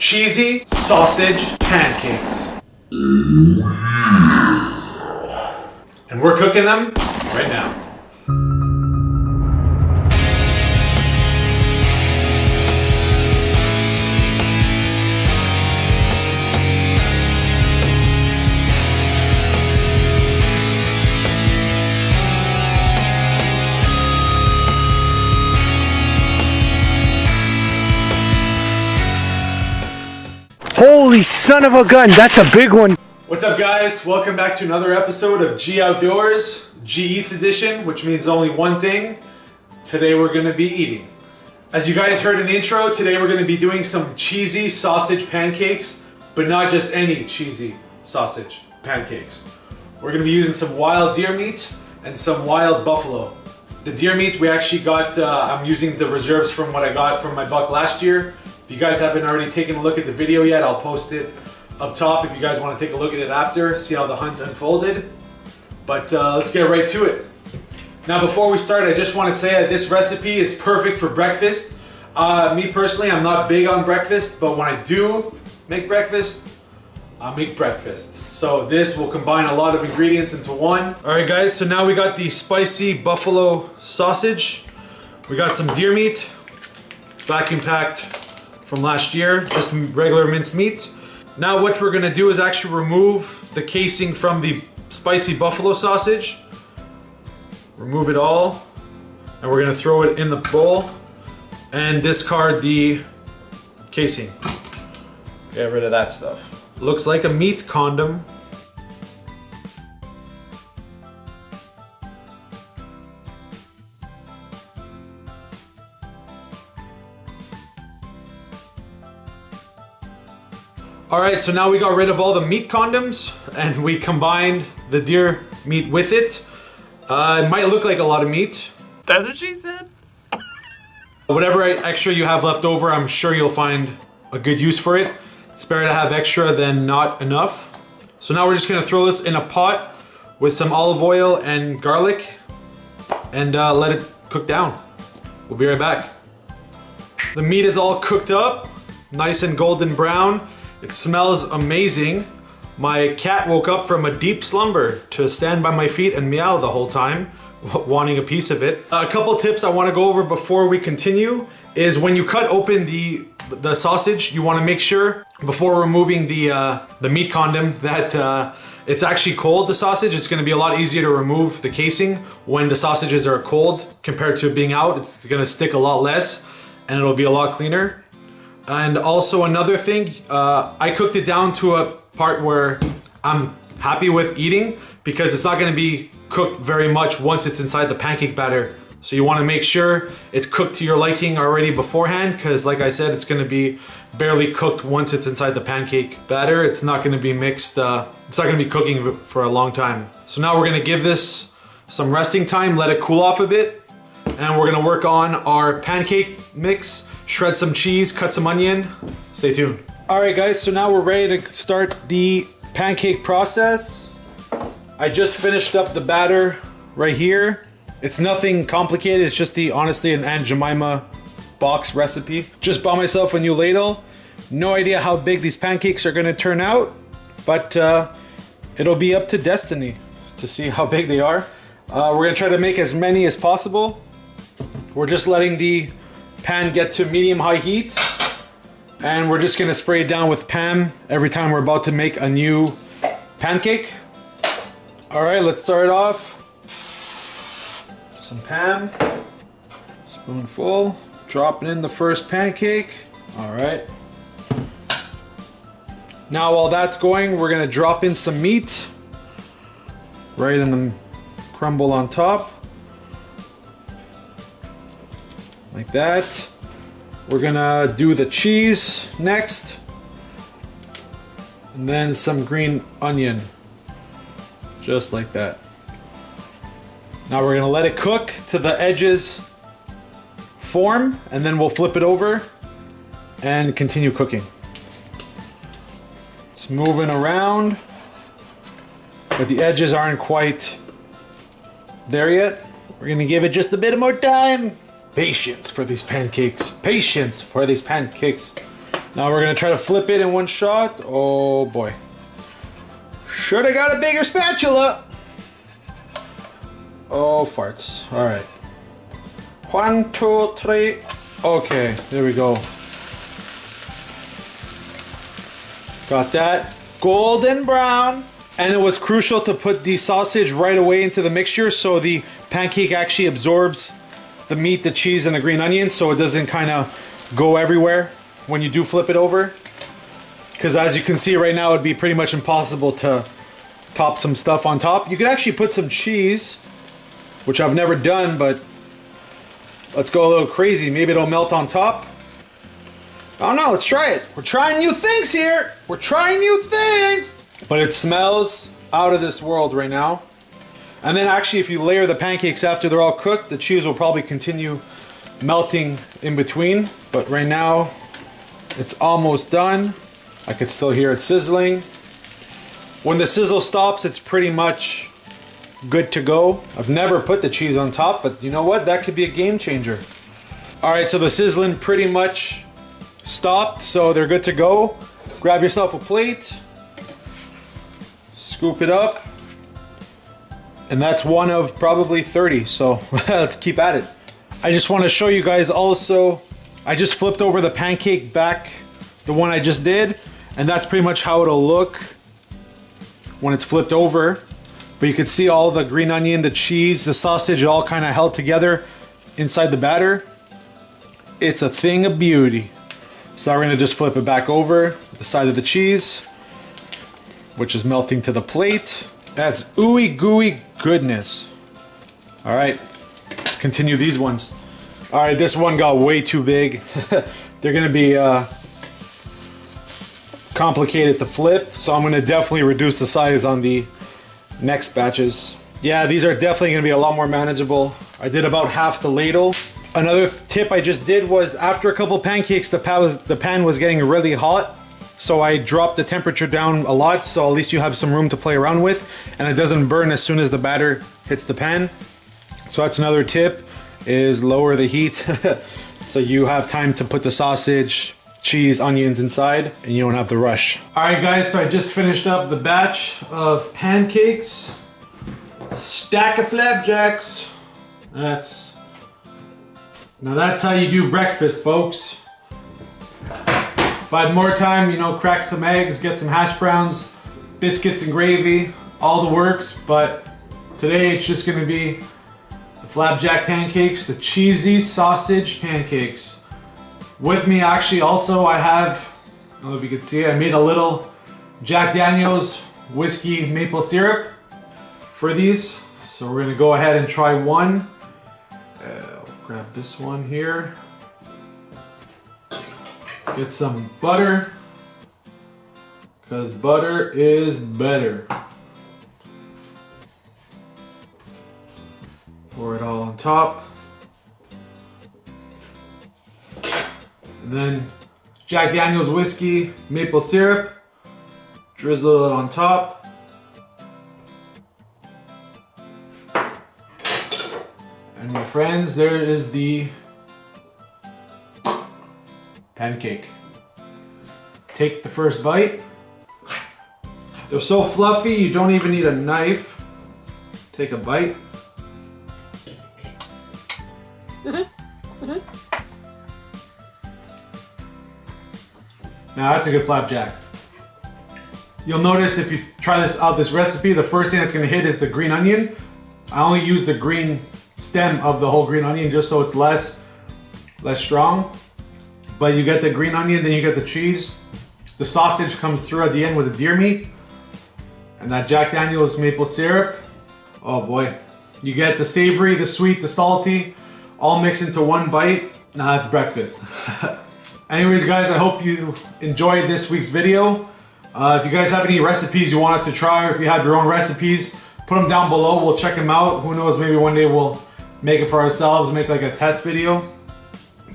cheesy sausage pancakes. And we're cooking them right now. Holy son of a gun, that's a big one. What's up guys? Welcome back to another episode of G Outdoors, G Eats edition, which means only one thing. Today we're gonna be eating. As you guys heard in the intro, today we're gonna be doing some cheesy sausage pancakes, but not just any cheesy sausage pancakes. We're gonna be using some wild deer meat and some wild buffalo. The deer meat we actually got, I'm using the reserves from what I got from my buck last year. If you guys haven't already taken a look at the video yet, I'll post it up top if you guys want to take a look at it after, see how the hunt unfolded. But let's get right to it. Now before we start, I just want to say that this recipe is perfect for breakfast. Me personally, I'm not big on breakfast, but when I do make breakfast, I make breakfast. So this will combine a lot of ingredients into one. All right guys, so now we got the spicy buffalo sausage. We got some deer meat, vacuum packed from last year, just regular minced meat. Now what we're gonna do is actually remove the casing from the spicy buffalo sausage. Remove it all, and we're gonna throw it in the bowl and discard the casing. Get rid of that stuff. Looks like a meat condom. Alright, so now we got rid of all the meat condoms and we combined the deer meat with it. It might look like a lot of meat. That's what she said. Whatever extra you have left over, I'm sure you'll find a good use for it. It's better to have extra than not enough. So now we're just gonna throw this in a pot with some olive oil and garlic and let it cook down. We'll be right back. The meat is all cooked up, nice and golden brown. It smells amazing. My cat woke up from a deep slumber to stand by my feet and meow the whole time, wanting a piece of it. A couple tips I want to go over before we continue is when you cut open the sausage, you want to make sure before removing the meat condom that it's actually cold, the sausage. It's going to be a lot easier to remove the casing when the sausages are cold compared to being out. It's going to stick a lot less and it'll be a lot cleaner. And also another thing, I cooked it down to a part where I'm happy with eating because it's not going to be cooked very much once it's inside the pancake batter. So you want to make sure it's cooked to your liking already beforehand because like I said, it's going to be barely cooked once it's inside the pancake batter. It's not going to be mixed, it's not going to be cooking for a long time. So now we're going to give this some resting time, let it cool off a bit, and we're going to work on our pancake mix. Shred some cheese, cut some onion. Stay tuned. All right guys, so now we're ready to start the pancake process. I just finished up the batter right here. It's nothing complicated, it's just honestly an Aunt Jemima box recipe. Just bought myself a new ladle. No idea how big these pancakes are gonna turn out, but it'll be up to destiny to see how big they are. We're gonna try to make as many as possible. We're just letting the pan get to medium-high heat, and we're just gonna spray it down with Pam every time we're about to make a new pancake. All right, let's start off. Some Pam, spoonful, dropping in the first pancake. All right. Now while that's going, we're gonna drop in some meat right in the crumble on top. Like that. We're gonna do the cheese next, and then some green onion, just like that. Now we're gonna let it cook to the edges form, and then we'll flip it over and continue cooking. It's moving around, but the edges aren't quite there yet. We're gonna give it just a bit more time. Patience for these pancakes. Patience for these pancakes. Now we're gonna try to flip it in one shot. Oh boy. Should have got a bigger spatula. Oh, farts. All right. 1, 2, 3. Okay, there we go. Got that. Golden brown. And it was crucial to put the sausage right away into the mixture so the pancake actually absorbs the meat, the cheese, and the green onions, so it doesn't kind of go everywhere when you do flip it over. Because as you can see right now, it'd be pretty much impossible to top some stuff on top. You could actually put some cheese, which I've never done, but let's go a little crazy. Maybe it'll melt on top. I don't know, let's try it. We're trying new things here. We're trying new things. But it smells out of this world right now. And then actually, if you layer the pancakes after they're all cooked, the cheese will probably continue melting in between. But right now, it's almost done. I could still hear it sizzling. When the sizzle stops, it's pretty much good to go. I've never put the cheese on top, but you know what? That could be a game changer. All right, so the sizzling pretty much stopped, so they're good to go. Grab yourself a plate. Scoop it up, and that's one of probably 30, so let's keep at it. I just want to show you guys also, I just flipped over the pancake back, the one I just did, and that's pretty much how it'll look when it's flipped over. But you can see all the green onion, the cheese, the sausage all kind of held together inside the batter. It's a thing of beauty. So now we're going to just flip it back over with the side of the cheese, which is melting to the plate. That's ooey gooey goodness. All right, let's continue these ones. All right, this one got way too big. They're gonna be complicated to flip, so I'm gonna definitely reduce the size on the next batches. Yeah, these are definitely gonna be a lot more manageable. I did about half the ladle. Another tip I just did was after a couple pancakes, the pan was getting really hot. So I dropped the temperature down a lot, so at least you have some room to play around with, and it doesn't burn as soon as the batter hits the pan. So that's another tip, is lower the heat so you have time to put the sausage, cheese, onions inside, and you don't have to rush. All right guys, so I just finished up the batch of pancakes. Stack of flapjacks. Now that's how you do breakfast, folks. If I had more time, you know, crack some eggs, get some hash browns, biscuits and gravy, all the works, but today it's just gonna be the flapjack pancakes, the cheesy sausage pancakes. With me actually also I have, I don't know if you can see it, I made a little Jack Daniel's whiskey maple syrup for these. So we're gonna go ahead and try one. I'll grab this one here. Get some butter, because butter is better. Pour it all on top. And then Jack Daniel's whiskey, maple syrup, drizzle it on top. And my friends, there is the pancake. Take the first bite. They're so fluffy, you don't even need a knife. Take a bite. Now that's a good flapjack. You'll notice if you try this recipe, the first thing that's gonna hit is the green onion. I only use the green stem of the whole green onion just so it's less strong. But you get the green onion, then you get the cheese. The sausage comes through at the end with the deer meat. And that Jack Daniel's maple syrup. Oh boy. You get the savory, the sweet, the salty, all mixed into one bite. Now that's breakfast. Anyways guys, I hope you enjoyed this week's video. If you guys have any recipes you want us to try, or if you have your own recipes, put them down below. We'll check them out. Who knows, maybe one day we'll make it for ourselves, make like a test video.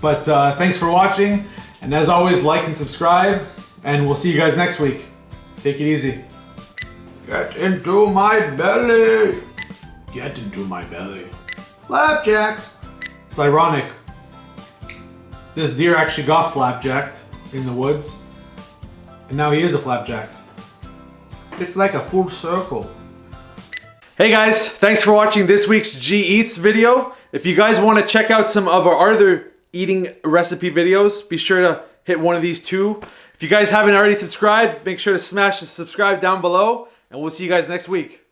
But thanks for watching, and as always, like and subscribe, and we'll see you guys next week. Take it easy. Get into my belly. Get into my belly. Flapjacks. It's ironic. This deer actually got flapjacked. in the woods. And now he is a flapjack. It's like a full circle. Hey guys, thanks for watching this week's G Eats video. If you guys want to check out some of our other eating recipe videos, be sure to hit one of these two. If you guys haven't already subscribed, make sure to smash the subscribe down below, and we'll see you guys next week.